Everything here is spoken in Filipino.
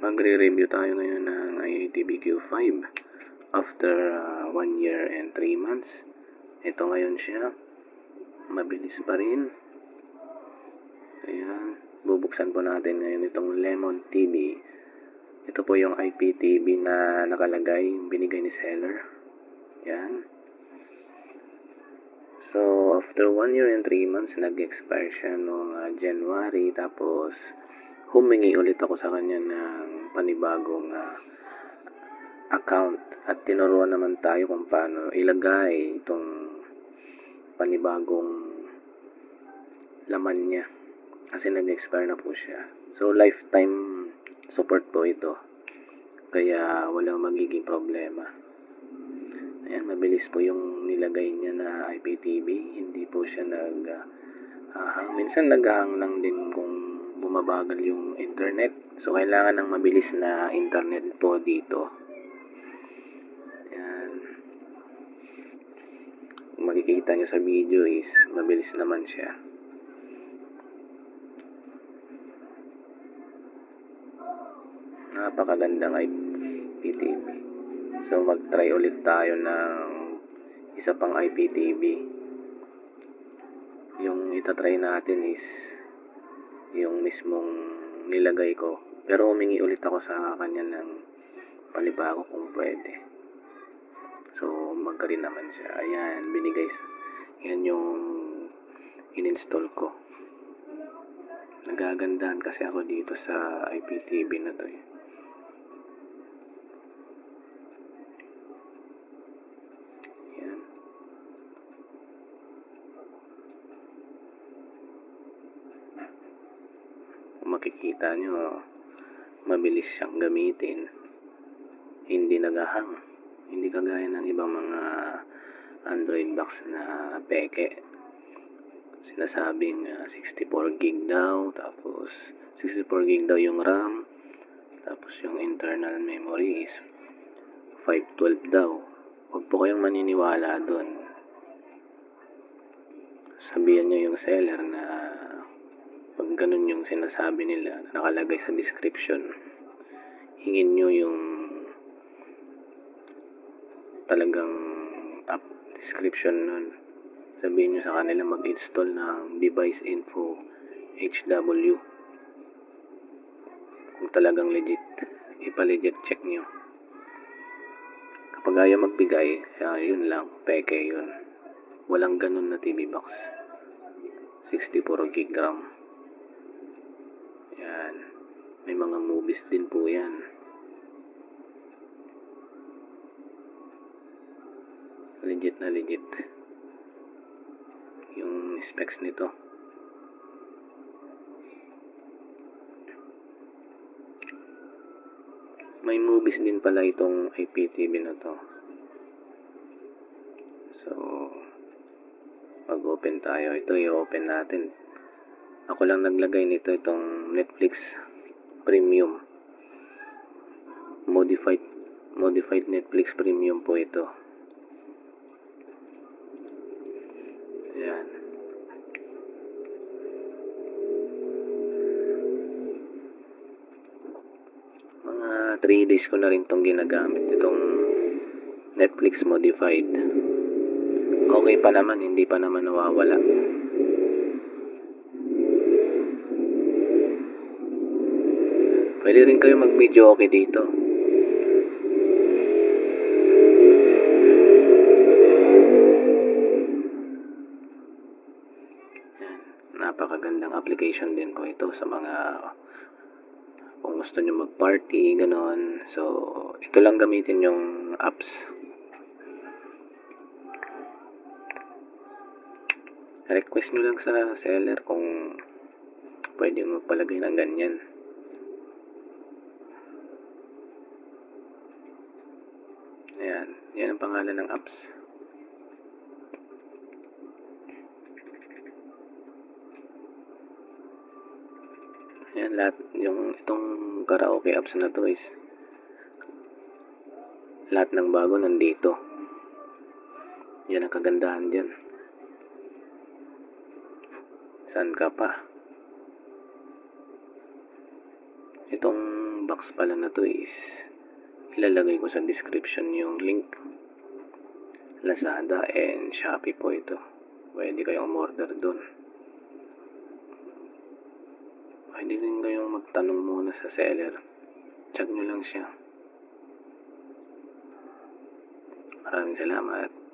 Magre-review tayo ngayon ng IATBQ5 after 1 year and 3 months. Ito ngayon siya. Mabilis pa rin. Ayan. Bubuksan po natin ngayon itong Lemon TV. Ito po yung IPTV na nakalagay, binigay ni seller. Ayan. So, after 1 year and 3 months, nag-expire siya noong January. Tapos, humingi ulit ako sa kanya ng panibagong account. At tinuruan naman tayo kung paano ilagay itong panibagong laman niya. Kasi nag-expire na po siya. So, lifetime support po ito. Kaya, walang magiging problema. Ayan, mabilis po yung nilagay niya na IPTV. Hindi po siya minsan naghahang lang din kung bumabagal yung internet. So, kailangan ng mabilis na internet po dito. Ayan. Kung makikita nyo sa video is mabilis naman siya. Napakagandang IPTV. So, mag-try ulit tayo ng isa pang IPTV. Yung itatry natin is yung mismong nilagay ko. Pero humingi ulit ako sa kanya ng panibago kung pwede. So, magkarin naman siya. Ayan, binigay. Yan yung in-install ko. Nagagandahan kasi ako dito sa IPTV na to eh. Ayan. Kung makikita nyo, mabilis siyang gamitin. Hindi nagahang. Hindi kagaya ng ibang mga Android box na peke. Sinasabing 64 gig daw, tapos 64 gig daw yung RAM, tapos yung internal memory is 512 daw. Huwag po kayong maniniwala doon. Sabihan nyo yung seller na pag ganun yung sinasabi nila, nakalagay sa description, hingin nyo yung talagang description nun. Sabihin nyo sa kanila mag-install ng device info HW. Kung talagang legit, ipa-legit check nyo. Kapag ayaw magbigay, yun lang, peke yun. Walang ganun na TV box. 64 gig RAM. Yan. May mga movies din po yan. Legit na legit yung specs nito. May movies din pala itong IPTV na to. So, mag-open tayo. Ito i-open natin. Ako lang naglagay nito, itong Netflix Premium. Modified Netflix Premium po ito. Ayan. Mga 3 days ko na rin itong ginagamit. Itong Netflix Modified. Okay pa naman, hindi pa naman nawawala. Pwede rin kayo mag-video okay dito. Yan. Napakagandang application din po ito sa mga kung gusto nyo mag-party, ganon. So, ito lang gamitin yung apps. Request nyo lang sa seller kung pwede mo palagay ng ganyan. Ayan, yan ang pangalan ng apps. Ayan, lahat, itong karaoke apps na to is lahat ng bago nandito. Yan ang kagandahan dyan. Saan ka pa? Itong Itong box pala na to is ilalagay ko sa description yung link. Lazada and Shopee po ito. Pwede kayong umorder doon. Pwede din kayong magtanong muna sa seller. Check nyo lang siya. Maraming salamat.